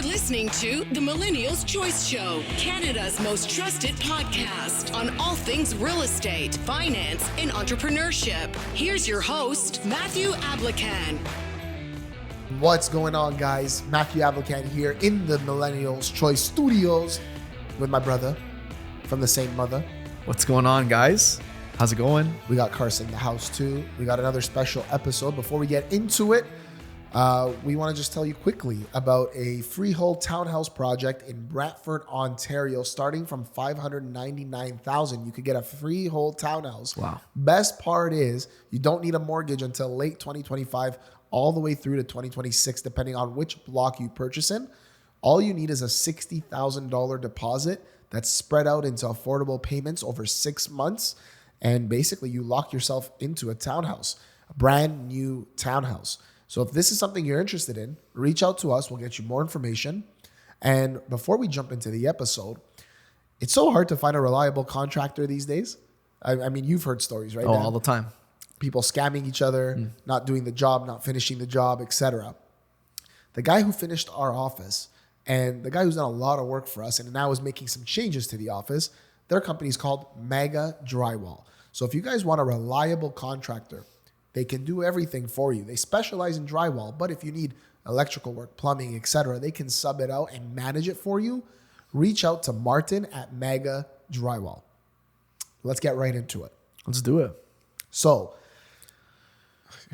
You're listening to the Millennial's Choice Show, Canada's most trusted podcast on all things real estate, finance, and entrepreneurship. Here's your host, Matthew Ablakan. What's going on, guys? Matthew Ablakan here in the Millennial's Choice Studios with my brother from the same mother. What's going on, guys? How's it going? We got Carson in the house too. We got another special episode. Before we get into it, we want to just tell you quickly about a freehold townhouse project in Brantford, Ontario, starting from $599,000. You could get a freehold townhouse. Wow. Best part is you don't need a mortgage until late 2025, all the way through to 2026, depending on which block you purchase in. All you need is a $60,000 deposit that's spread out into affordable payments over 6 months. And basically you lock yourself into a townhouse, a brand new townhouse. So if this is something you're interested in, reach out to us. We'll get you more information. And before we jump into the episode, it's so hard to find a reliable contractor these days. I mean, you've heard stories, right? Oh, all the time. People scamming each other, not doing the job, not finishing the job, etc. The guy who finished our office and the guy who's done a lot of work for us and now is making some changes to the office, their company is called Mega Drywall. So if you guys want a reliable contractor, they can do everything for you. They specialize in drywall, but if you need electrical work, plumbing, etc., they can sub it out and manage it for you. Reach out to Martin at Mega Drywall. Let's get right into it. Let's do it. So,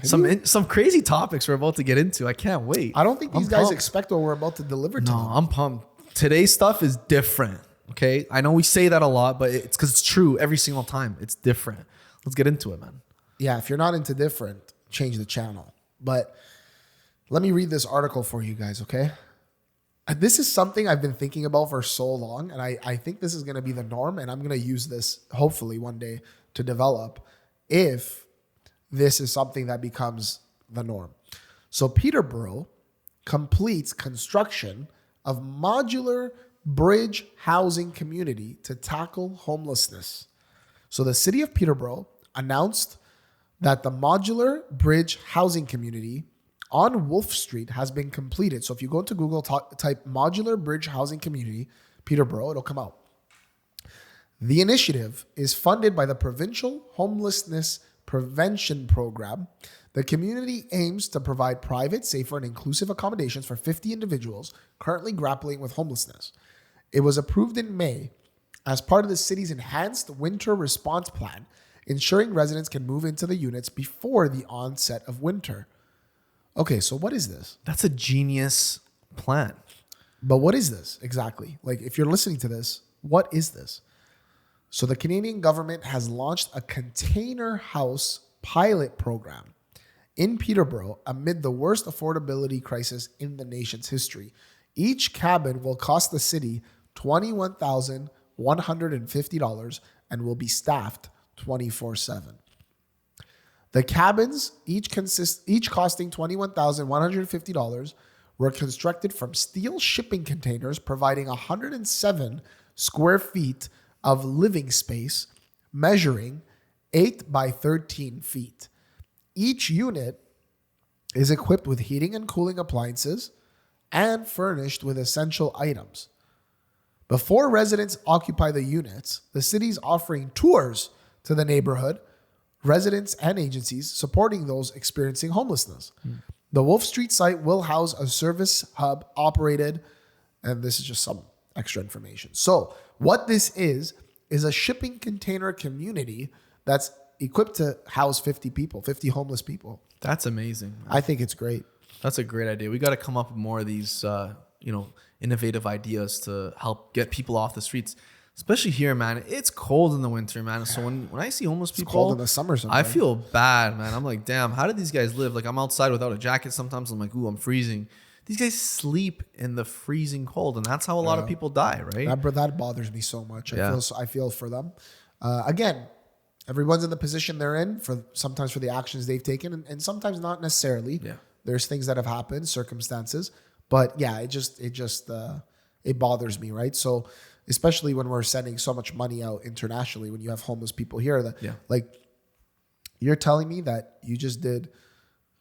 some crazy topics we're about to get into. I can't wait. I don't think these guys pumped. expect what we're about to deliver to No, them. I'm pumped. Today's stuff is different. Okay, I know we say that a lot, but it's because it's true every single time. It's different. Let's get into it, man. Yeah, if you're not into different, change the channel. But let me read this article for you guys, okay? This is something I've been thinking about for so long, and I think this is going to be the norm, and I'm going to use this hopefully one day to develop if this is something that becomes the norm. So Peterborough completes construction of modular bridge housing community to tackle homelessness. So the city of Peterborough announced that the modular bridge housing community on Wolf Street has been completed. So if you go to Google, type modular bridge housing community, Peterborough, it'll come out. The initiative is funded by the Provincial Homelessness Prevention Program. The community aims to provide private, safer, and inclusive accommodations for 50 individuals currently grappling with homelessness. It was approved in May as part of the city's enhanced winter response plan, ensuring residents can move into the units before the onset of winter. Okay, so what is this? That's a genius plan. But what is this exactly? Like, if you're listening to this, what is this? So the Canadian government has launched a container house pilot program in Peterborough amid the worst affordability crisis in the nation's history. Each cabin will cost the city $21,150 and will be staffed 24/7. The cabins, each costing $21,150, were constructed from steel shipping containers, providing 107 square feet of living space, measuring 8 by 13 feet. Each unit is equipped with heating and cooling appliances and furnished with essential items. Before residents occupy the units, the city's offering tours to the neighborhood, residents and agencies supporting those experiencing homelessness. The Wolf Street site will house a service hub operated, and this is just some extra information. So what this is a shipping container community that's equipped to house 50 people, 50 homeless people. That's amazing. I think it's great. That's a great idea. We got to come up with more of these, innovative ideas to help get people off the streets. Especially here, man. It's cold in the winter, man. So when I see homeless people, It's cold in the summer I sometimes. feel bad, man. I'm like, damn, how do these guys live? Like, I'm outside without a jacket sometimes. I'm like, ooh, I'm freezing. These guys sleep in the freezing cold, and that's how a lot of people die, right? That bothers me so much. Yeah. I feel for them. Again, everyone's in the position they're in sometimes for the actions they've taken, and sometimes not necessarily. Yeah. There's things that have happened, circumstances, but yeah, it bothers me, right? So especially when we're sending so much money out internationally, when you have homeless people here, like you're telling me that you just did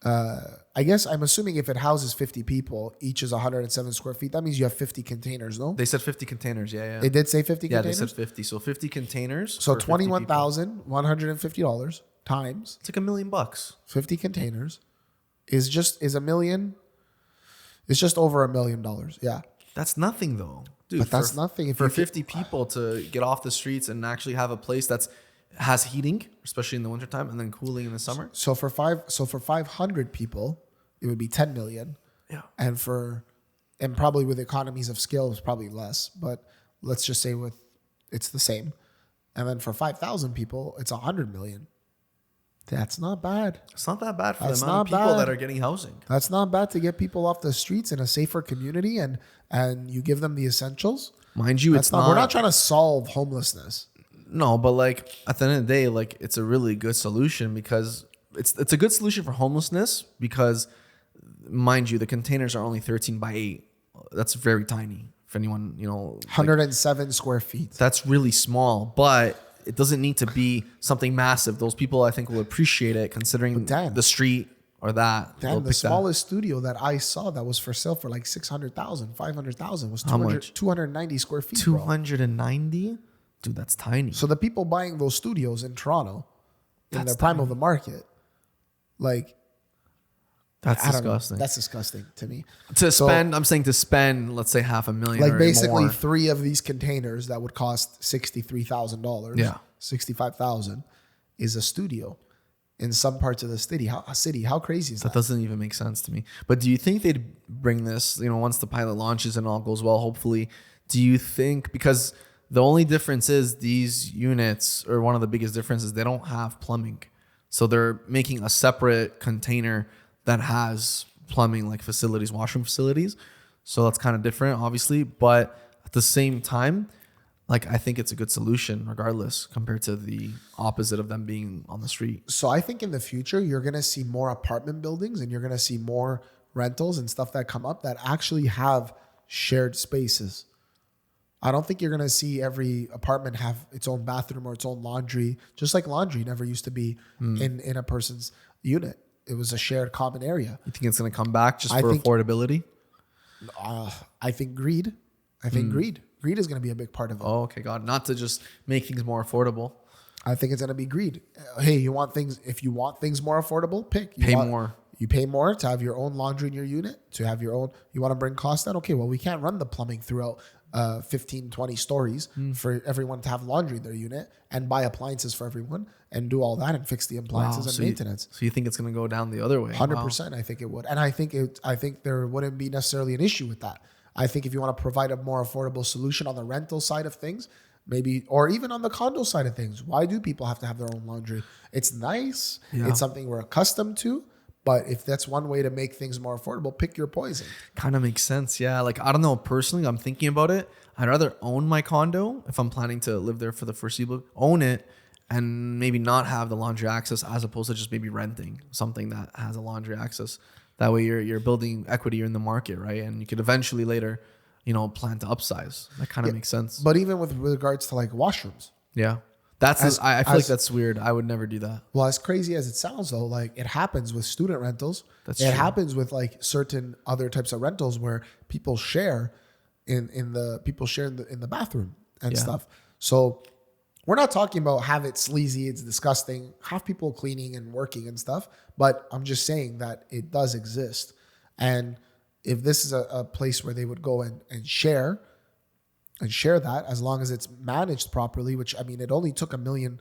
I guess I'm assuming if it houses 50 people, each is 107 square feet. That means you have 50 containers, no? They said 50 containers. Yeah. They did say 50 Yeah, containers? they said 50. So 50 containers. So for 50 people. $21,150 times It's like $1 million. 50 containers is a million. It's just over $1 million. Yeah. That's nothing though. Dude, But that's nothing. If for you 50 people to get off the streets and actually have a place that's has heating, especially in the wintertime, and then cooling in the summer. So for 500 people, it would be 10 million. Yeah. And probably with economies of scale, it's probably less, but let's just say it's the same. And then for 5,000 people, it's 100 million. That's not bad. It's not that bad for That's the amount of not people bad. that are getting housing. That's not bad to get people off the streets in a safer community and you give them the essentials. Mind you, That's it's not. We're not trying to solve homelessness. No, but like at the end of the day, like it's a really good solution because it's a good solution for homelessness because, mind you, the containers are only 13 by 8. That's very tiny for anyone, 107 square feet. That's really small, but it doesn't need to be something massive. Those people, I think, will appreciate it considering the street or that. Damn, the smallest studio that I saw that was for sale for like 600,000, 500,000 was 290 square feet. 290? Dude, that's tiny. So the people buying those studios in Toronto, in the prime of the market, like, that's I don't know. disgusting. That's disgusting to me. I'm saying to spend, let's say $500,000 Like or basically more. 3 of these containers that would cost $63,000. Yeah. 65,000 is a studio in some parts of the city. How crazy is that? That doesn't even make sense to me. But do you think they'd bring this, once the pilot launches and all goes well, hopefully, do you think, because the only difference is these units, or one of the biggest differences, they don't have plumbing. So they're making a separate container that has plumbing, like facilities, washroom facilities. So that's kind of different, obviously. But at the same time, like I think it's a good solution regardless compared to the opposite of them being on the street. So I think in the future, you're going to see more apartment buildings and you're going to see more rentals and stuff that come up that actually have shared spaces. I don't think you're going to see every apartment have its own bathroom or its own laundry, just like laundry never used to be in a person's unit. It was a shared common area. You think it's going to come back just for affordability? I think greed. Greed is going to be a big part of it. Oh, okay, God. Not to just make things more affordable. I think it's going to be greed. Hey, if you want things more affordable, Pay more. You pay more to have your own laundry in your unit, to have your own, you want to bring costs down? Okay, well, we can't run the plumbing throughout 15, 20 stories for everyone to have laundry in their unit and buy appliances for everyone and do all that and fix the appliances and maintenance. So you think it's going to go down the other way? 100%. I think it would. And I think there wouldn't be necessarily an issue with that. I think if you want to provide a more affordable solution on the rental side of things, maybe, or even on the condo side of things, why do people have to have their own laundry? It's nice. Yeah. It's something we're accustomed to. But if that's one way to make things more affordable, pick your poison. Kind of makes sense. Yeah. Like, I don't know. Personally, I'm thinking about it. I'd rather own my condo if I'm planning to live there for the foreseeable, own it and maybe not have the laundry access as opposed to just maybe renting something that has a laundry access. That way you're building equity in the market, right? And you could eventually later, plan to upsize. That kind of makes sense. But even with regards to like washrooms. Yeah. I feel like that's weird. I would never do that. Well, as crazy as it sounds though, like it happens with student rentals. It happens with like certain other types of rentals where people share in the bathroom and stuff. So we're not talking about have it sleazy, it's disgusting, have people cleaning and working and stuff. But I'm just saying that it does exist. And if this is a place where they would go and share that, as long as it's managed properly, which I mean, it only took $1 million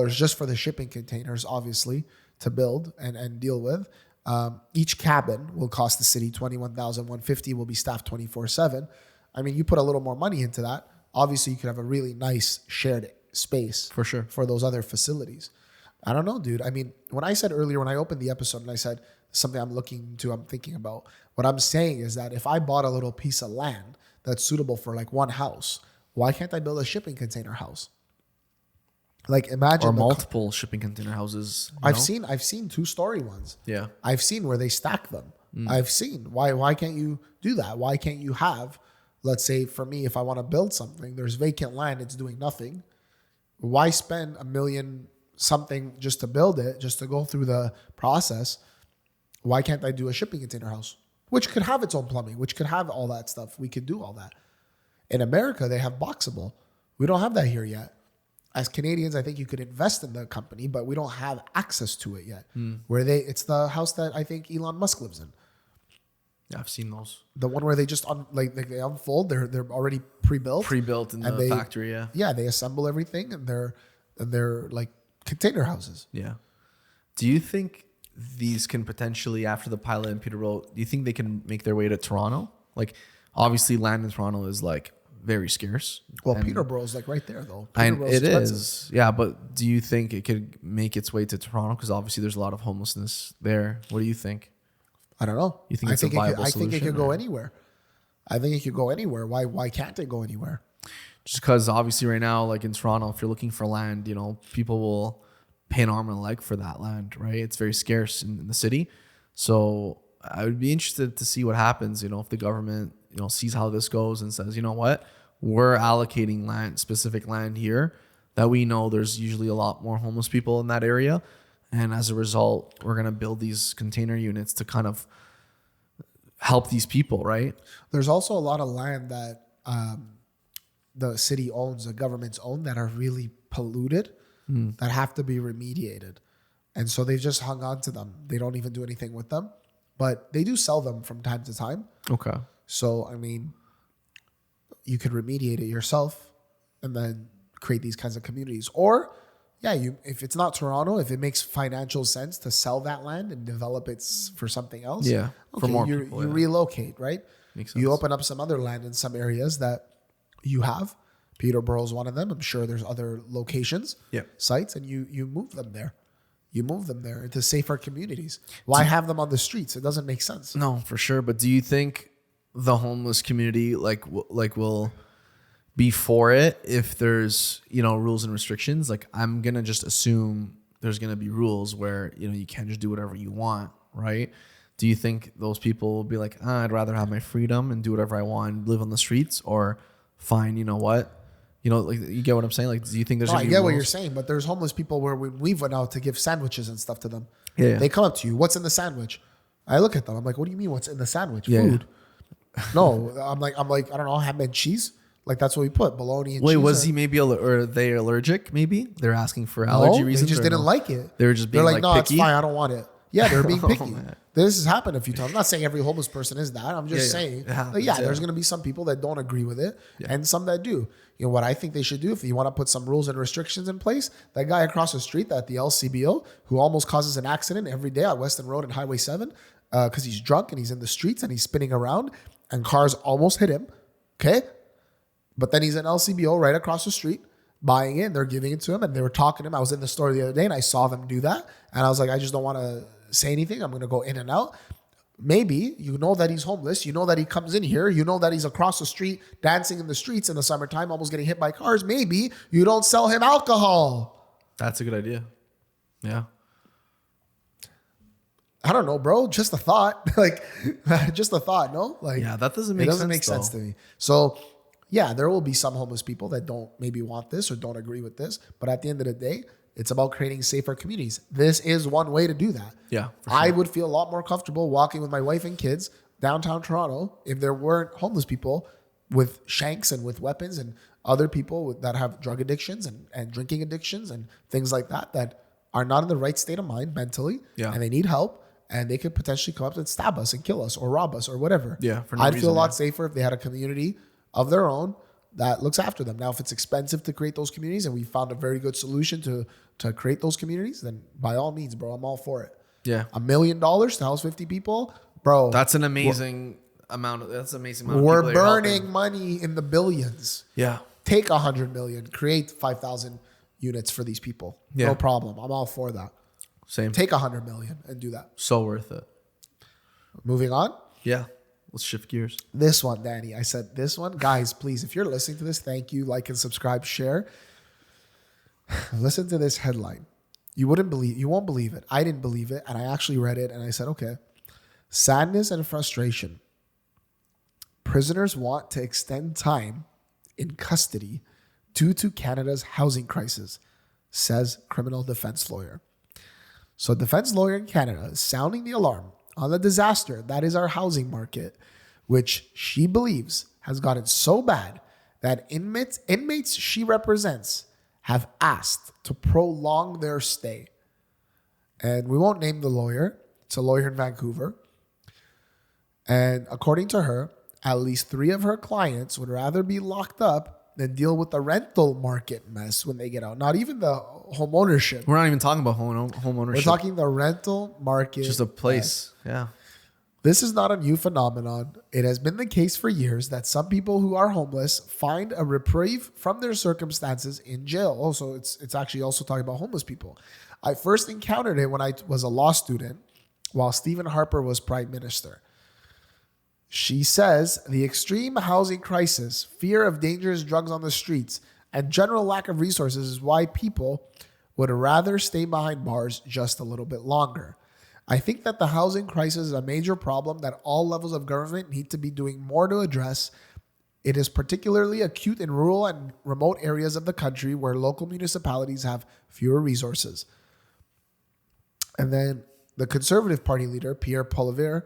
just for the shipping containers, obviously, to build and deal with. Each cabin will cost the city $21,150, will be staffed 24/7. I mean, you put a little more money into that. Obviously, you could have a really nice shared space for sure for those other facilities. I don't know, dude. I mean, when I said earlier, when I opened the episode and I said something I'm thinking about, what I'm saying is that if I bought a little piece of land that's suitable for like one house, why can't I build a shipping container house? Like imagine multiple shipping container houses. I've seen 2-story ones. Yeah. I've seen where they stack them. I've seen why can't you do that? Why can't you have, let's say for me, if I want to build something, there's vacant land, it's doing nothing. Why spend $1 million something just to build it, just to go through the process Why can't I do a shipping container house, which could have its own plumbing, which could have all that stuff? We could do all that. In America, they have boxable. We don't have that here yet. As Canadians, I think you could invest in the company, but we don't have access to it yet. It's the house that I think Elon Musk lives in. Yeah, I've seen those. The one where they just they unfold. They're already pre-built In the factory. Yeah. Yeah, they assemble everything, and they're like container houses. Yeah. Do you think these can potentially, after the pilot in Peterborough, do you think they can make their way to Toronto? Like, obviously, land in Toronto is like very scarce. Well, Peterborough is like right there, though. It is. Yeah, but do you think it could make its way to Toronto? Because obviously, there's a lot of homelessness there. What do you think? I don't know. You think it's a viable solution? I think it could go anywhere. I think it could go anywhere. Why can't it go anywhere? Just because obviously right now, like in Toronto, if you're looking for land, people will pay an arm and a leg for that land, right? It's very scarce in the city. So I would be interested to see what happens, if the government, sees how this goes and says, you know what, we're allocating specific land here that we know there's usually a lot more homeless people in that area. And as a result, we're going to build these container units to kind of help these people, right? There's also a lot of land that the city owns, the governments own, that are really polluted, that have to be remediated. And so they've just hung on to them. They don't even do anything with them. But they do sell them from time to time. Okay. So, I mean, you could remediate it yourself and then create these kinds of communities. Or, if it's not Toronto, if it makes financial sense to sell that land and develop it for something else, for more you people, relocate, right? Makes sense. You open up some other land in some areas that you have. Peterborough is one of them. I'm sure there's other locations, sites, and you move them there. You move them there into safer communities. Why have them on the streets? It doesn't make sense. No, for sure. But do you think the homeless community will be for it if there's rules and restrictions? Like, I'm gonna just assume there's gonna be rules where you can't just do whatever you want, right? Do you think those people will be like, I'd rather have my freedom and do whatever I want and live on the streets, or fine, you know what? Like, you get what I'm saying? Like, do you think there's? I get what you're saying, but there's homeless people where we went out to give sandwiches and stuff to them. Yeah. They come up to you. What's in the sandwich? I look at them. I'm like, what do you mean? What's in the sandwich? Yeah, Food. No, I'm like, I don't know, ham and cheese. Like, that's what we put, bologna and cheese. Wait, was he maybe or they allergic? Maybe they're asking for allergy reasons. They just didn't like it. They were just being like no, picky? it's fine. I don't want it. Yeah, they're being picky. Man. This has happened a few times. I'm not saying every homeless person is that. I'm just saying, there's going to be some people that don't agree with it and some that do. What I think they should do, if you want to put some rules and restrictions in place, that guy across the street at the LCBO who almost causes an accident every day at Weston Road and Highway 7 because he's drunk and he's in the streets and he's spinning around and cars almost hit him, okay? But then he's in LCBO right across the street buying it. They're giving it to him and they were talking to him. I was in the store the other day and I saw them do that. And I was like, I just don't want to say anything. I'm going to go in and out. Maybe you know that he's homeless. You know that he comes in here. You know that he's across the street dancing in the streets in the summertime, almost getting hit by cars. Maybe you don't sell him alcohol. That's a good idea. Yeah. I don't know, bro. Just a thought. Just a thought, no? That doesn't make sense. It doesn't make sense to me. So, there will be some homeless people that don't maybe want this or don't agree with this. But at the end of the day, it's about creating safer communities. This is one way to do that. Yeah, for sure. I would feel a lot more comfortable walking with my wife and kids downtown Toronto if there weren't homeless people with shanks and with weapons and other people that have drug addictions and drinking addictions and things like that are not in the right state of mind mentally and they need help and they could potentially come up and stab us and kill us or rob us or whatever. Yeah, for no I'd reason, feel a lot safer if they had a community of their own that looks after them. Now, if it's expensive to create those communities and we found a very good solution to create those communities, then by all means, bro, I'm all for it. Yeah. $1 million to house 50 people, bro. That's an amazing amount. That's an amazing amount. We're burning money in the billions. Yeah. Take 100 million, create 5,000 units for these people. Yeah. No problem. I'm all for that. Same. Take 100 million and do that. So worth it. Moving on. Yeah. Let's shift gears. This one, Danny. I said this one. Guys, please, if you're listening to this, thank you. Like and subscribe, share. Listen to this headline. You won't believe it. I didn't believe it. And I actually read it and I said, okay. Sadness and frustration. Prisoners want to extend time in custody due to Canada's housing crisis, says criminal defense lawyer. So a defense lawyer in Canada is sounding the alarm on the disaster that is our housing market, which she believes has gotten so bad that inmates she represents have asked to prolong their stay. And we won't name the lawyer. It's a lawyer in Vancouver. And according to her, at least 3 of her clients would rather be locked up than deal with the rental market mess when they get out. Not even the home ownership. We're not even talking about home ownership. We're talking the rental market. Just a place. Yeah. This is not a new phenomenon. It has been the case for years that some people who are homeless find a reprieve from their circumstances in jail. Also, it's actually also talking about homeless people. I first encountered it when I was a law student while Stephen Harper was prime minister. She says the extreme housing crisis, fear of dangerous drugs on the streets, and general lack of resources is why people would rather stay behind bars just a little bit longer. I think that the housing crisis is a major problem that all levels of government need to be doing more to address. It is particularly acute in rural and remote areas of the country where local municipalities have fewer resources. And then the Conservative Party leader, Pierre Poilievre,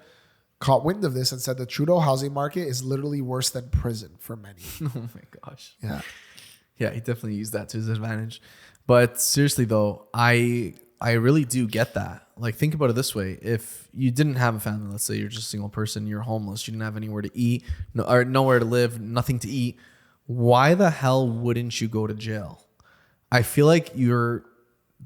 caught wind of this and said the Trudeau housing market is literally worse than prison for many. Oh my gosh. Yeah. Yeah, he definitely used that to his advantage. But seriously though, I really do get that. Like, think about it this way. If you didn't have a family, let's say you're just a single person, you're homeless, you didn't have anywhere to eat, or nowhere to live, nothing to eat, why the hell wouldn't you go to jail? I feel like you're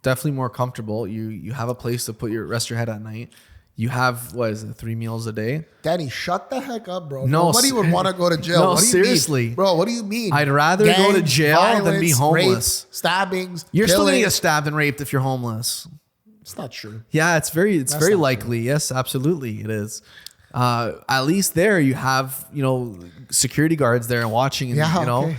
definitely more comfortable. You have a place to rest your head at night. You have, 3 meals a day? Danny, shut the heck up, bro. No, nobody would want to go to jail. No, what do you seriously. mean? Bro, what do you mean? I'd rather go to jail than be homeless. Rape, stabbings, You're still going to killing. get stabbed and raped if you're homeless. It's not true. Yeah, it's very not likely. Yes, absolutely, it is. At least there you have, security guards there and watching. And, Yeah, okay.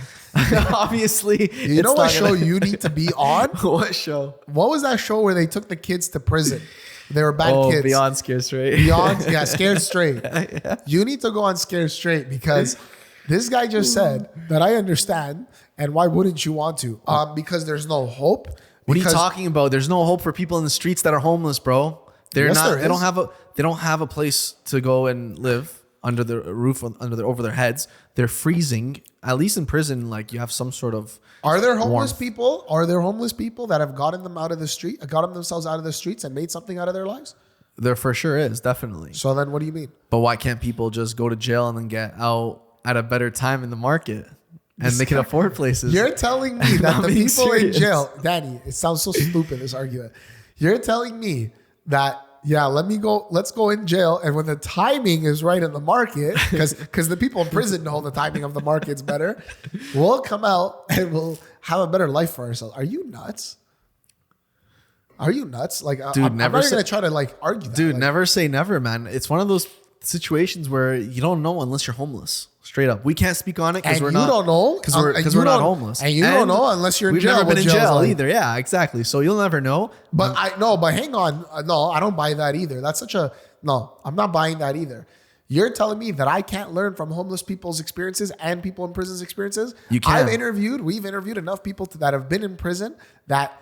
Obviously, You know what show you need to be on? What show? What was that show where they took the kids to prison? They were bad kids. Beyond Scared Straight. Scared Straight. Yeah. You need to go on Scared Straight because this guy just said that I understand, and why wouldn't you want to? Because there's no hope. What are you talking about? There's no hope for people in the streets that are homeless, bro. They're Yes, not. there They don't is. have a. They don't have a place to go and live under the roof over their heads. They're freezing. At least in prison, like you have some sort of. Are there homeless warmth. people? Are there homeless people that have gotten themselves out of the streets and made something out of their lives? There for sure is, definitely. So then what do you mean? But why can't people just go to jail and then get out at a better time in the market and they can afford places? You're telling me that I'm the being people in serious. jail, Danny, it sounds so stupid, this argument. You're telling me that, let's go in jail. And when the timing is right in the market, because the people in prison know the timing of the market's better, we'll come out and we'll have a better life for ourselves. Are you nuts? Like, Dude, I'm never not say- going to try to argue that. Dude, Like, never say never, man. It's one of those situations where you don't know unless you're homeless. Straight up. We can't speak on it because and we're you not. don't know Because we're not homeless. And you don't know unless you're in we've jail. never been what in jail's jail like. either. Yeah, exactly. So you'll never know. But but hang on. No, I don't buy that either. That's no, I'm not buying that either. You're telling me that I can't learn from homeless people's experiences and people in prison's experiences? You can. We've interviewed enough people that have been in prison that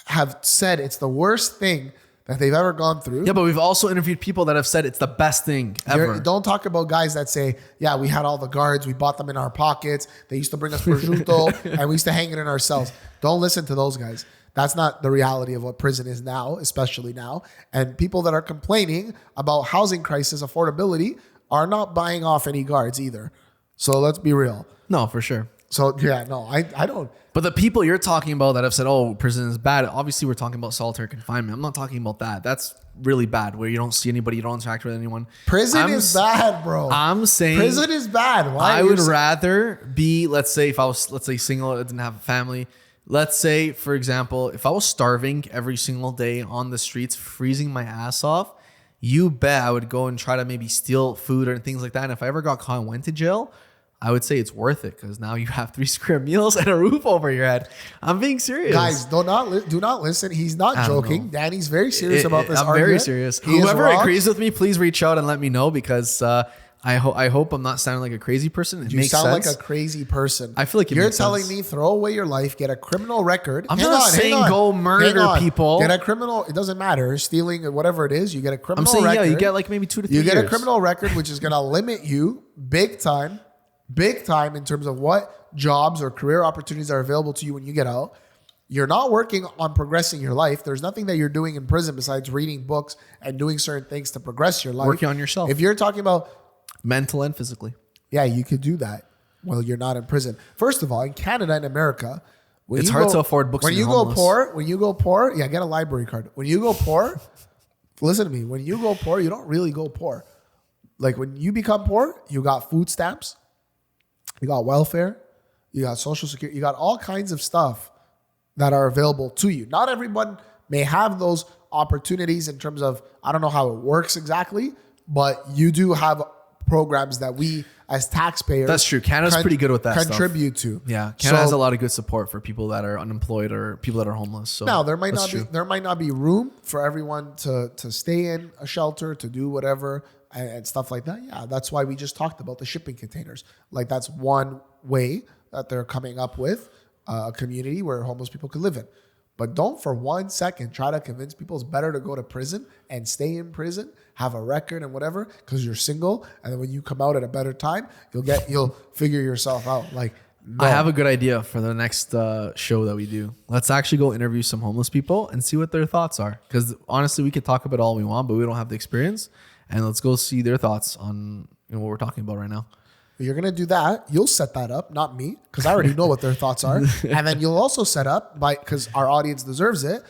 have said it's the worst thing that they've ever gone through. Yeah, but we've also interviewed people that have said it's the best thing ever. Don't talk about guys that say, yeah, we had all the guards, we bought them in our pockets, they used to bring us prosciutto, and we used to hang it in our cells. Don't listen to those guys. That's not the reality of what prison is now, especially now. And people that are complaining about housing crisis, affordability, are not buying off any guards either. So let's be real. No, for sure. So yeah, no, I don't. But the people you're talking about that have said, oh, prison is bad, obviously we're talking about solitary confinement. I'm not talking about that. That's really bad, where you don't see anybody, you don't interact with anyone. Prison is bad, bro. I'm saying prison is bad. Why? I would rather be, let's say, if I was, single, I didn't have a family. Let's say, for example, if I was starving every single day on the streets, freezing my ass off, you bet I would go and try to maybe steal food or things like that. And if I ever got caught and went to jail, I would say it's worth it because now you have 3 square meals and a roof over your head. I'm being serious. Guys, do not listen. He's not joking. Danny's very serious about this I'm argument. very serious. He is Whoever wrong. agrees with me, please reach out and let me know because I hope I'm not sounding like a crazy person. It You makes sound sense. like a crazy person. I feel like you're makes telling sense. me throw away your life, get a criminal record. I'm not saying go murder people. Get a criminal. It doesn't matter. Stealing or whatever it is. You get a criminal I'm saying, record. you get like maybe 2 to 3 You years. get a criminal record, which is going to limit you big time in terms of what jobs or career opportunities are available to you when you get out. You're not working on progressing your life. There's nothing that you're doing in prison besides reading books and doing certain things to progress your life. Working on yourself. If you're talking about Mental and physically. yeah, you could do that while you're not in prison. First of all, in Canada and America, It's hard to afford books When when you you're go homeless. when you go poor, yeah, get a library card. When you go poor, listen to me. When you go poor, you don't really go poor. Like when you become poor, you got food stamps, you got welfare, you got social security, you got all kinds of stuff that are available to you. Not everyone may have those opportunities in terms of, I don't know how it works exactly, but you do have programs that we as taxpayers. That's true. Canada's pretty good with that stuff. Contribute to. Yeah, Canada has a lot of good support for people that are unemployed or people that are homeless. So now there might that's not be room for everyone to stay in a shelter, to do whatever and stuff like that. Yeah, that's why we just talked about the shipping containers. Like that's one way that they're coming up with a community where homeless people could live in. But don't for 1 second try to convince people it's better to go to prison and stay in prison, have a record and whatever, because you're single, and then when you come out at a better time, you'll figure yourself out. Like, no. I have a good idea for the next show that we do. Let's actually go interview some homeless people and see what their thoughts are. Because honestly, we could talk about all we want, but we don't have the experience. And let's go see their thoughts on what we're talking about right now. You're going to do that. You'll set that up, not me, because I already know what their thoughts are. And then you'll also set up, because our audience deserves it,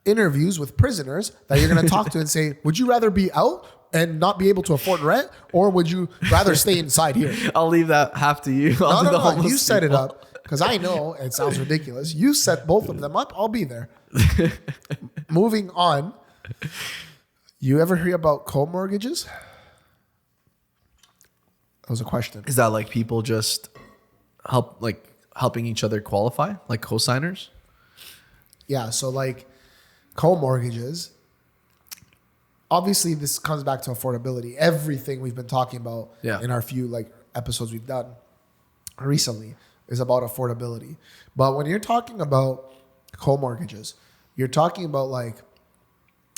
interviews with prisoners that you're going to talk to and say, would you rather be out and not be able to afford rent, or would you rather stay inside here? I'll leave that half to you. No. You set it up, because I know it sounds ridiculous. You set both of them up. I'll be there. Moving on. You ever hear about co-mortgages? That was a question. Is that like people just helping each other qualify, like co-signers? Yeah, so like co-mortgages, obviously this comes back to affordability. Everything we've been talking about in our few like episodes we've done recently is about affordability. But when you're talking about co-mortgages, you're talking about like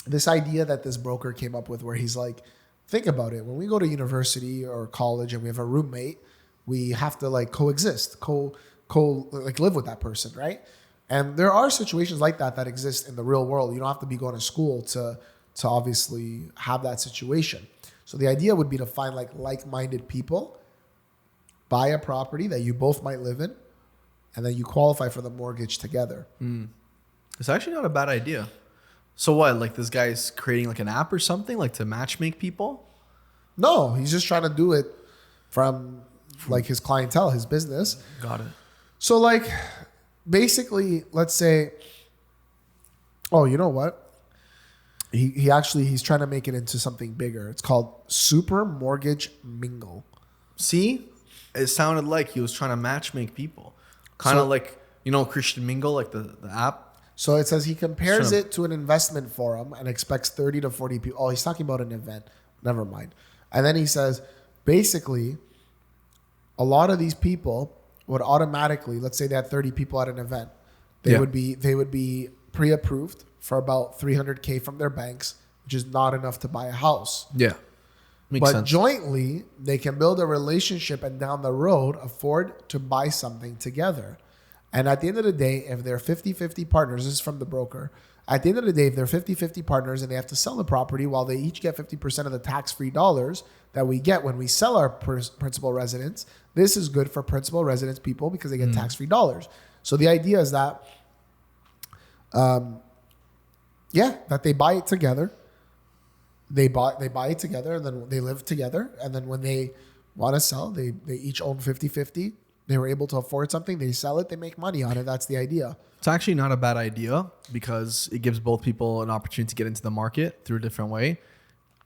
this idea that this broker came up with where he's like, think about it. When we go to university or college and we have a roommate, we have to like coexist, like live with that person, right? And there are situations like that exist in the real world. You don't have to be going to school to obviously have that situation. So the idea would be to find like-minded people, buy a property that you both might live in, and then you qualify for the mortgage together. It's actually not a bad idea. So what, like this guy's creating like an app or something like to matchmake people? No, he's just trying to do it from like his clientele, his business. Got it. So like basically, let's say, oh, you know what? He's trying to make it into something bigger. It's called Super Mortgage Mingle. See? It sounded like he was trying to matchmake people. Kind of like, Christian Mingle, like the app. So it says he compares it to an investment forum and expects 30 to 40 people. Oh, he's talking about an event. Never mind. And then he says, basically, a lot of these people would automatically, let's say they had 30 people at an event, they would be pre-approved for about $300K from their banks, which is not enough to buy a house. Yeah. Makes sense. But jointly, they can build a relationship and down the road afford to buy something together. And at the end of the day, if they're 50-50 partners, this is from the broker. At the end of the day, if they're 50-50 partners and they have to sell the property while they each get 50% of the tax-free dollars that we get when we sell our principal residence, this is good for principal residence people because they get tax-free dollars. So the idea is that, that they buy it together. They buy it together and then they live together. And then when they want to sell, they each own 50-50. They were able to afford something. They sell it. They make money on it. That's the idea. It's actually not a bad idea because it gives both people an opportunity to get into the market through a different way.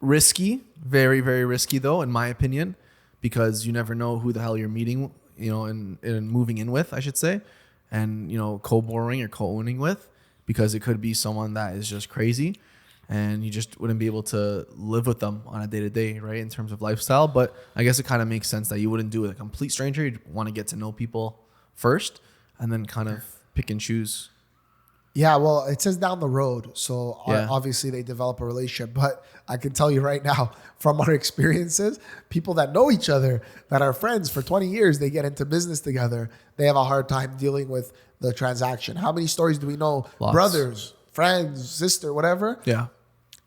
Risky, very, very risky though, in my opinion, because you never know who the hell you're meeting, and moving in with, I should say, and, co-borrowing or co-owning with, because it could be someone that is just crazy. and you just wouldn't be able to live with them on a day-to-day, right, in terms of lifestyle. But I guess it kind of makes sense that you wouldn't do it with a complete stranger. You'd want to get to know people first and then kind of pick and choose. Yeah, well, it says down the road. So Yeah. obviously they develop a relationship. But I can tell you right now from our experiences, people that know each other, that are friends for 20 years, they get into business together. They have a hard time dealing with the transaction. How many stories do we know? Lots. Brothers, friends, sister, whatever. Yeah.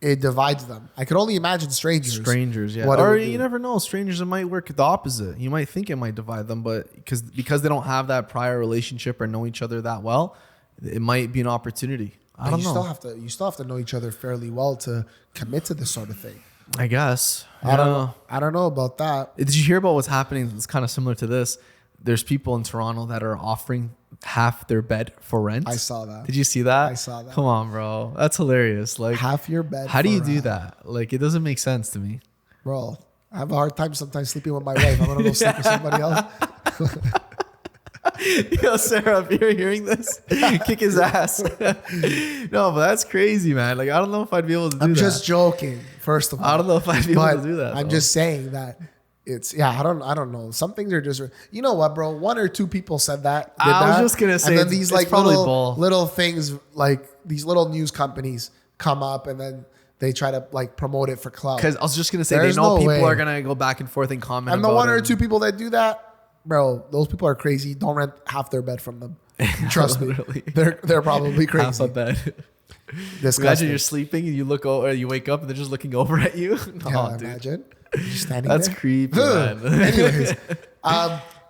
It divides them. I could only imagine strangers. Strangers, yeah. what it Or would you do. never know. Strangers, it might work the opposite. You might think it might divide them, but because they don't have that prior relationship or know each other that well, it might be an opportunity. I don't know. You still have to know each other fairly well to commit to this sort of thing. I guess. I don't know about that. Did you hear about what's happening? It's kind of similar to this. There's people in Toronto that are offering half their bed for rent. I saw that. Did you see that? I saw that. Come on, bro. That's hilarious. Like, Half your bed. how do you for do rent. that? Like, it doesn't make sense to me. Bro, I have a hard time sometimes sleeping with my wife. I'm gonna go sleep with somebody else. Yo, Sarah, if you're hearing this, kick his ass. No, but that's crazy, man. Like, I don't know if I'd be able to do that. I'm just joking. First of all, I don't know if I'd be able but to do that. I'm though. just saying that it's I don't know. Some things are just you know what, bro. One or two people said that. Did I was that, just gonna say and then it's- these it's like probably bull. little things like these little news companies come up and then they try to like promote it for clout. Because I was just gonna say There's they know no people way. are gonna go back and forth and comment. And the about one or it. two people that do that, bro, those people are crazy. Don't rent half their bed from them. Trust me, Literally. they're probably half crazy. a bed. Disgusting. Imagine you're sleeping and you look over, you wake up and they're just looking over at you. No, Yeah, dude. imagine. You're just standing That's there. creepy, man. Anyways,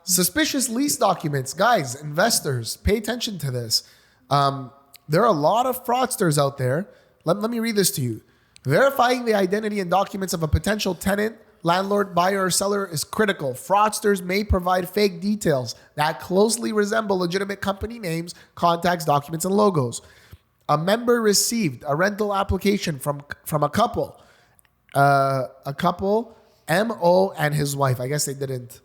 suspicious lease documents, guys, investors, pay attention to this. There are a lot of fraudsters out there. Let me read this to you. Verifying the identity and documents of a potential tenant, landlord, buyer, or seller is critical. Fraudsters may provide fake details that closely resemble legitimate company names, contacts, documents, and logos. A member received a rental application from a couple. MO and his wife. I guess they didn't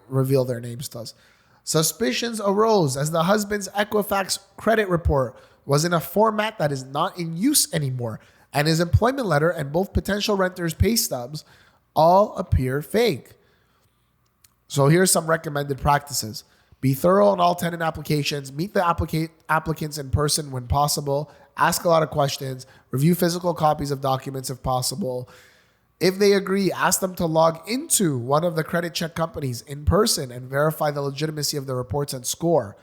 reveal their names to us. Suspicions arose as the husband's Equifax credit report was in a format that is not in use anymore, and his employment letter and both potential renters' pay stubs all appear fake. So here's some recommended practices. Be thorough on all tenant applications. Meet the applicants in person when possible. Ask a lot of questions. Review physical copies of documents if possible. If they agree, ask them to log into one of the credit check companies in person and verify the legitimacy of the reports and score.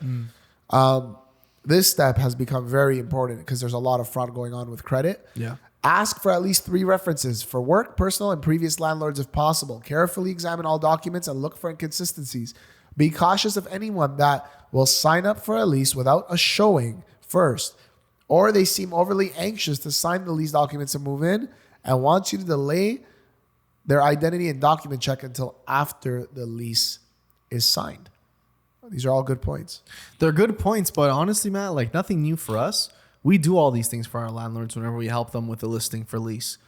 This step has become very important because there's a lot of fraud going on with credit. Yeah. Ask for at least 3 references for work, personal, and previous landlords if possible. Carefully examine all documents and look for inconsistencies. Be cautious of anyone that will sign up for a lease without a showing first, or they seem overly anxious to sign the lease documents and move in and want you to delay their identity and document check until after the lease is signed. These are all good points. They're good points, but honestly, Matt, like nothing new for us. We do all these things for our landlords whenever we help them with a listing for lease.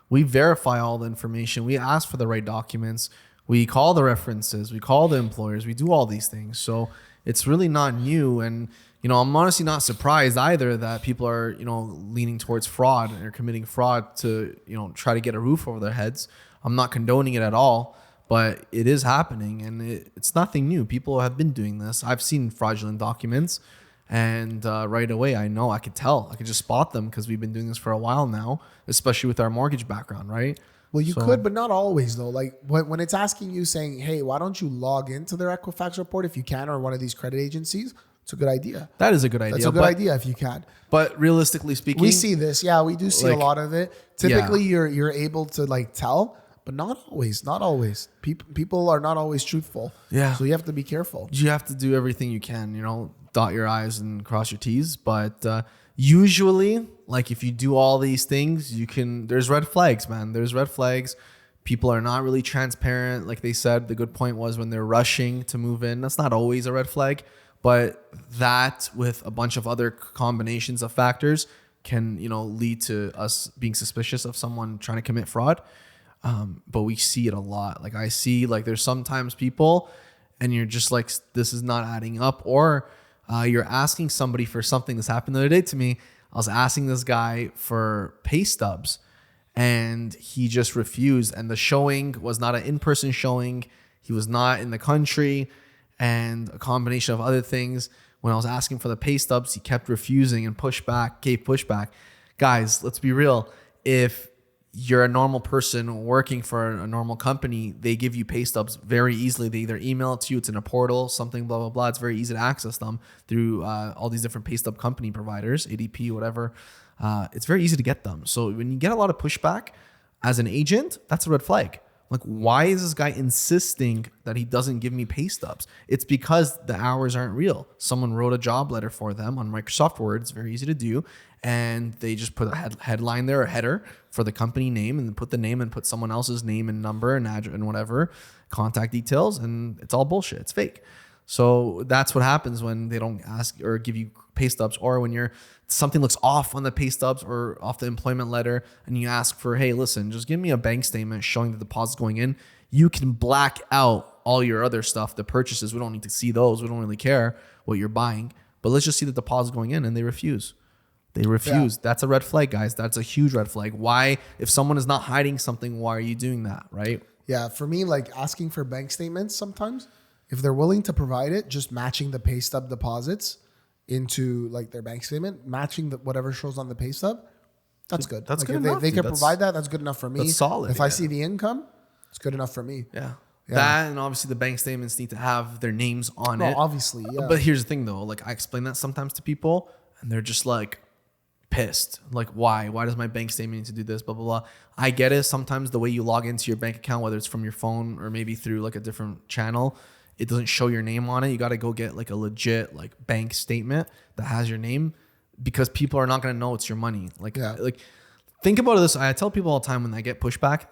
We verify all the information. We ask for the right documents. We call the references. We call the employers. We do all these things. So it's really not new. And, I'm honestly not surprised either that people are, leaning towards fraud or committing fraud to, try to get a roof over their heads. I'm not condoning it at all. But it is happening, and it's nothing new. People have been doing this. I've seen fraudulent documents, and right away, I could tell. I could just spot them because we've been doing this for a while now, especially with our mortgage background, right? Well, you could, but not always, though. Like when it's asking you saying, hey, why don't you log into their Equifax report if you can, or one of these credit agencies? It's a good idea. That is a good idea. That's a good idea if you can. But realistically speaking, We see this. Yeah, we do see a lot of it. Typically, you're able to tell. But not always. Not always. People are not always truthful. Yeah. So you have to be careful. you have to do everything you can, dot your I's and cross your T's. But usually, if you do all these things, there's red flags, man. There's red flags. People are not really transparent. Like they said, the good point was when they're rushing to move in. That's not always a red flag. But that with a bunch of other combinations of factors can, lead to us being suspicious of someone trying to commit fraud. But we see it a lot. I see there's sometimes people and you're just this is not adding up, or you're asking somebody for something. This happened the other day to me. I was asking this guy for pay stubs and he just refused. And the showing was not an in-person showing. He was not in the country, and a combination of other things. When I was asking for the pay stubs, he kept refusing and gave pushback. Guys, let's be real. If you're a normal person working for a normal company, they give you pay stubs very easily. They either email it to you, it's in a portal, something, blah, blah, blah. It's very easy to access them through all these different pay stub company providers, ADP, whatever. It's very easy to get them. So when you get a lot of pushback as an agent, that's a red flag. Like, why is this guy insisting that he doesn't give me pay stubs? It's because the hours aren't real. Someone wrote a job letter for them on Microsoft Word. It's very easy to do. And they just put a headline there, a header for the company name, and then put the name and put someone else's name and number and address and whatever, contact details. And it's all bullshit. It's fake. So that's what happens when they don't ask or give you pay stubs, or when something looks off on the pay stubs or off the employment letter and you ask for, hey, listen, just give me a bank statement showing the deposit's going in. You can black out all your other stuff, the purchases. We don't need to see those. We don't really care what you're buying, but let's just see the deposit going in. And they refuse. Yeah. That's a red flag, guys. That's a huge red flag. Why, if someone is not hiding something, why are you doing that, right? Yeah, for me, like asking for bank statements sometimes, if they're willing to provide it, just matching the pay stub deposits into like their bank statement, matching whatever shows on the pay stub, that's good. That's like good if enough. They can provide that. That's good enough for me. That's solid. If I see the income, it's good enough for me. Yeah. That, and obviously the bank statements need to have their names on it. Obviously, yeah. But here's the thing though, like I explain that sometimes to people and they're just like pissed. Like, why? Why does my bank statement need to do this? Blah, blah, blah. I get it. Sometimes the way you log into your bank account, whether it's from your phone or maybe through like a different channel, it doesn't show your name on it. You got to go get like a legit like bank statement that has your name, because people are not going to know it's your money. Like think about this. I tell people all the time when I get pushback,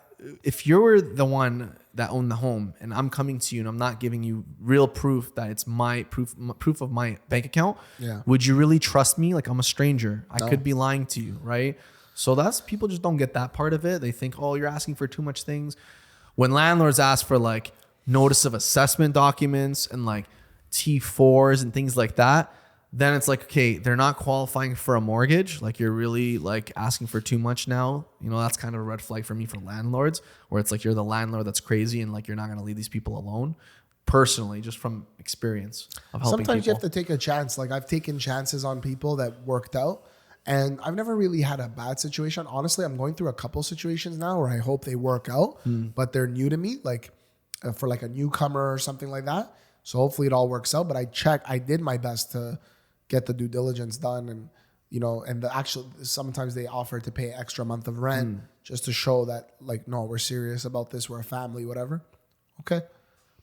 if you're the one that owned the home and I'm coming to you and I'm not giving you real proof that it's my proof of my bank account, would you really trust me? Like, I'm a stranger. I could be lying to you, right? So that's, people just don't get that part of it. They think, oh, you're asking for too much things. When landlords ask for like notice of assessment documents and like T4s and things like that, then it's like, okay, they're not qualifying for a mortgage. Like, you're really like asking for too much now. You know, that's kind of a red flag for me for landlords, where it's like you're the landlord that's crazy and like you're not going to leave these people alone. Personally, just from experience of helping sometimes people. You have to take a chance. Like, I've taken chances on people that worked out, and I've never really had a bad situation. Honestly, I'm going through a couple situations now where I hope they work out, but they're new to me, like for like a newcomer or something like that. So hopefully it all works out. But I did my best to get the due diligence done, and and the actual, sometimes they offer to pay extra month of rent just to show that, like, no, we're serious about this, we're a family, whatever. Okay,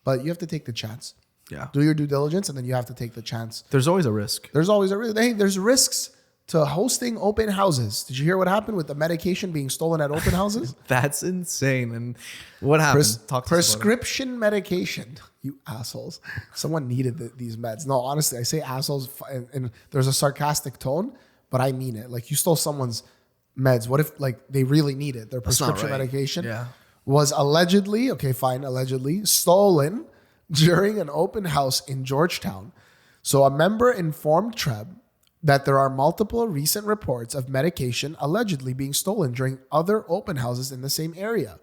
but you have to take the chance. Yeah, do your due diligence, and then you have to take the chance. There's always a risk. Hey, there's risks to hosting open houses. Did you hear what happened with the medication being stolen at open houses? That's insane. And what happened? Prescription medication. You assholes. Someone needed these meds. No, honestly, I say assholes and there's a sarcastic tone, but I mean it. Like, you stole someone's meds. What if like they really need it? Their prescription medication was allegedly stolen during an open house in Georgetown. So a member informed Treb that there are multiple recent reports of medication allegedly being stolen during other open houses in the same area.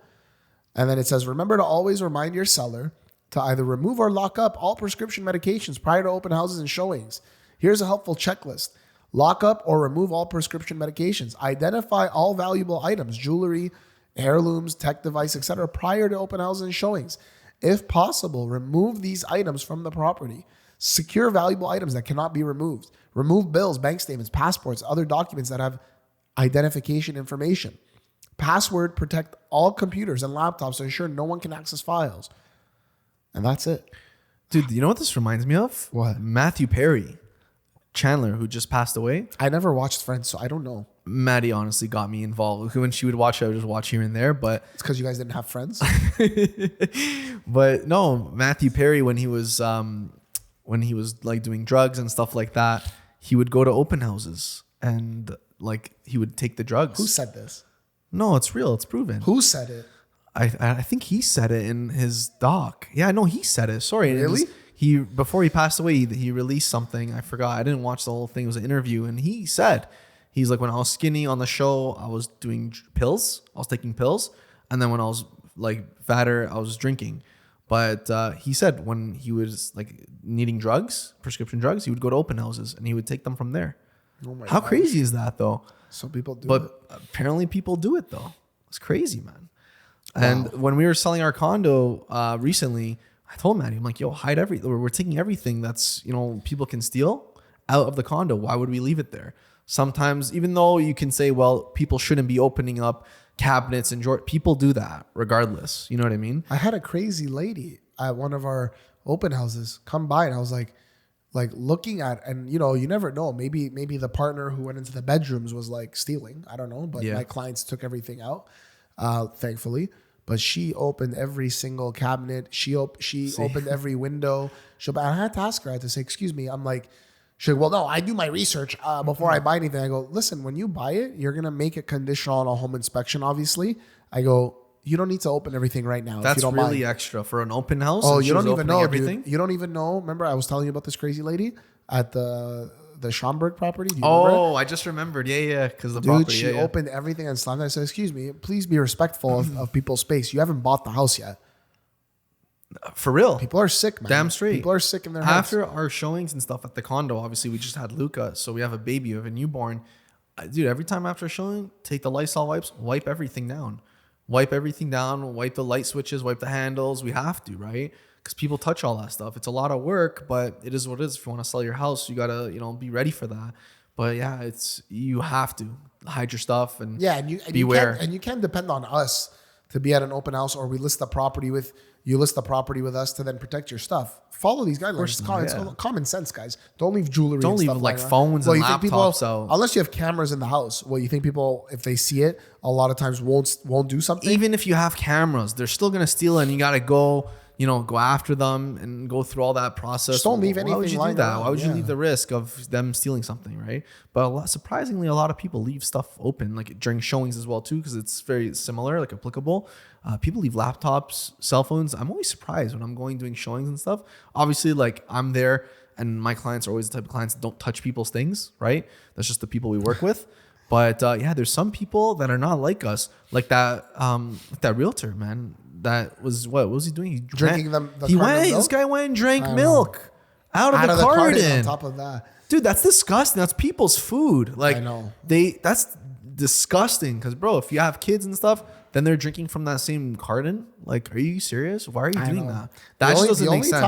And then it says, remember to always remind your seller to either remove or lock up all prescription medications prior to open houses and showings. Here's a helpful checklist. Lock up or remove all prescription medications. Identify all valuable items, jewelry, heirlooms, tech device, etc. prior to open houses and showings. If possible, remove these items from the property. Secure valuable items that cannot be removed. Remove bills, bank statements, passports, other documents that have identification information. Password protect all computers and laptops to ensure no one can access files. And that's it. Dude, you know what this reminds me of? What? Matthew Perry, Chandler, who just passed away. I never watched Friends, so I don't know. Maddie honestly got me involved. When she would watch it, I would just watch here and there. But it's because you guys didn't have friends. But no, Matthew Perry, when he was like doing drugs and stuff like that, he would go to open houses and like he would take the drugs. Who said this? No, it's real. It's proven. Who said it? I think he said it in his doc. Yeah, no, he said it. Sorry. Really? Before he passed away, he released something. I forgot. I didn't watch the whole thing. It was an interview, and he said He's like, when I was skinny on the show, I was doing pills. I was taking pills. And then when I was like fatter, I was drinking. But he said when he was like needing drugs, prescription drugs, he would go to open houses and he would take them from there. Oh my How gosh. crazy is that though? Some people do it. But apparently people do it though. It's crazy, man. And when we were selling our condo recently, I told Maddie, I'm like, yo, hide everything. We're taking everything that's, people can steal out of the condo. Why would we leave it there? Sometimes, even though you can say, well, people shouldn't be opening up cabinets and drawers, people do that regardless. You know what I mean? I had a crazy lady at one of our open houses come by, and I was like looking at, and you never know. Maybe the partner who went into the bedrooms was like stealing. I don't know, but my clients took everything out, thankfully. But she opened every single cabinet. She opened every window. I had to ask her. I had to say, excuse me. I'm like, she's like, well, no, I do my research before I buy anything. I go, listen, when you buy it, you're going to make it conditional on a home inspection, obviously. I go, you don't need to open everything right now. That's if you don't really mind. extra for an open house. Oh, and you she don't was even opening know, everything. dude. You don't even know. Remember, I was telling you about this crazy lady at the Schomburg property. Do you remember it? I just remembered. Yeah. Because the Dude, property. she opened everything and slammed it. I said, excuse me, please be respectful of people's space. You haven't bought the house yet. For real. People are sick, man. Damn straight. People are sick in their heads. After our showings and stuff at the condo, obviously we just had Luca, so we have a baby, we have a newborn. Dude, every time after a showing, take the Lysol wipes, wipe everything down. Wipe the light switches, wipe the handles. We have to, right? Because people touch all that stuff. It's a lot of work, but it is what it is. If you want to sell your house, you gotta, be ready for that. But yeah, you have to hide your stuff and beware. You can't depend on us to be at an open house, or you list the property with us to then protect your stuff. Follow these guidelines. It's common sense, guys. Don't leave jewelry. Don't and leave stuff like that. phones and laptops out. Unless you have cameras in the house. Well, you think people, if they see it, a lot of times won't do something. Even if you have cameras, they're still gonna steal, and you gotta go after them and go through all that process. Just don't leave anything. Why would you do that? Why would you Yeah. leave the risk of them stealing something, right? But surprisingly, a lot of people leave stuff open, like during showings as well too, because it's very similar, like applicable. People leave laptops, cell phones. I'm always surprised when I'm doing showings and stuff. Obviously, like I'm there, and my clients are always the type of clients that don't touch people's things, right? That's just the people we work with. But there's some people that are not like us, like that realtor, man. That was what was he doing? He Drinking went, the he carton of went. milk? This guy went and drank milk out of the carton. carton. On top of that, Dude, that's disgusting. That's people's food. Like I know. That's disgusting. Because bro, if you have kids and stuff, then they're drinking from that same carton. Like, are you serious? Why are you doing that? That just doesn't make sense.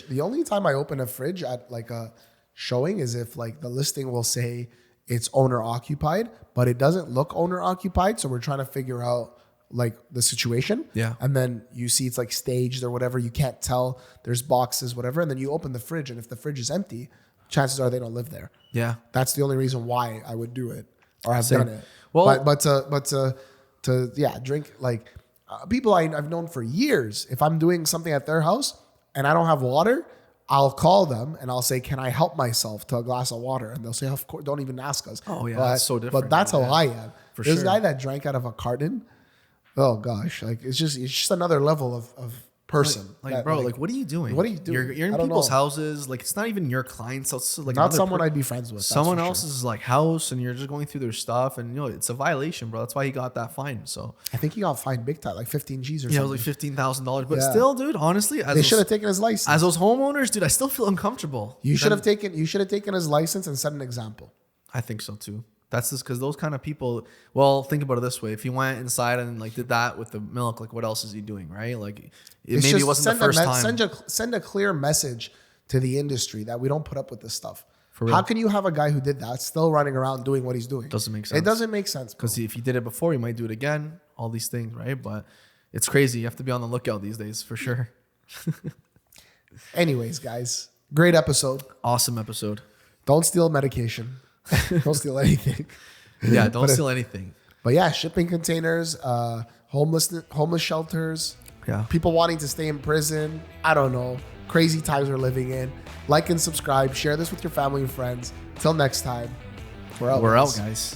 The only time I open a fridge at like a showing is if like the listing will say it's owner occupied, but it doesn't look owner occupied. So we're trying to figure out like the situation. Yeah. And then you see it's like staged or whatever. You can't tell. There's boxes, whatever. And then you open the fridge, and if the fridge is empty, chances are they don't live there. Yeah. That's the only reason why I would do it, or I've Same. done it. Well, but to drink like people I've known for years. If I'm doing something at their house and I don't have water, I'll call them and I'll say, "Can I help myself to a glass of water?" And they'll say, "Of course." Don't even ask us. Oh yeah, that's so different. But that's how I am. For this sure. guy that drank out of a carton. Oh gosh, like it's just another level of person. Like, bro, what are you doing? What are you doing? You're in I don't people's know. houses. Like, it's not even your clients. It's like Not someone I'd be friends with. Someone else's like house, and you're just going through their stuff, and it's a violation, bro. That's why he got that fine. So I think he got fined big time, like 15 G's or something. yeah, it was like $15,000. But Yeah. still, dude, honestly, They should have taken his license. as those homeowners, dude, I still feel uncomfortable. You should have taken his license and set an example. I think so too. That's just because those kind of people. Well, think about it this way: if he went inside and like did that with the milk, like what else is he doing, right? Like maybe it wasn't the first time. Send a clear message to the industry that we don't put up with this stuff. For real. How can you have a guy who did that still running around doing what he's doing? Doesn't make sense. It doesn't make sense. Because if he did it before, he might do it again. All these things, right? But it's crazy. You have to be on the lookout these days for sure. Anyways, guys, great episode. Awesome episode. Don't steal medication. Don't steal anything. Yeah, don't steal anything. But yeah, shipping containers, homeless shelters, Yeah. people wanting to stay in prison. I don't know. Crazy times we're living in. Like and subscribe. Share this with your family and friends. Till next time, We're out, guys.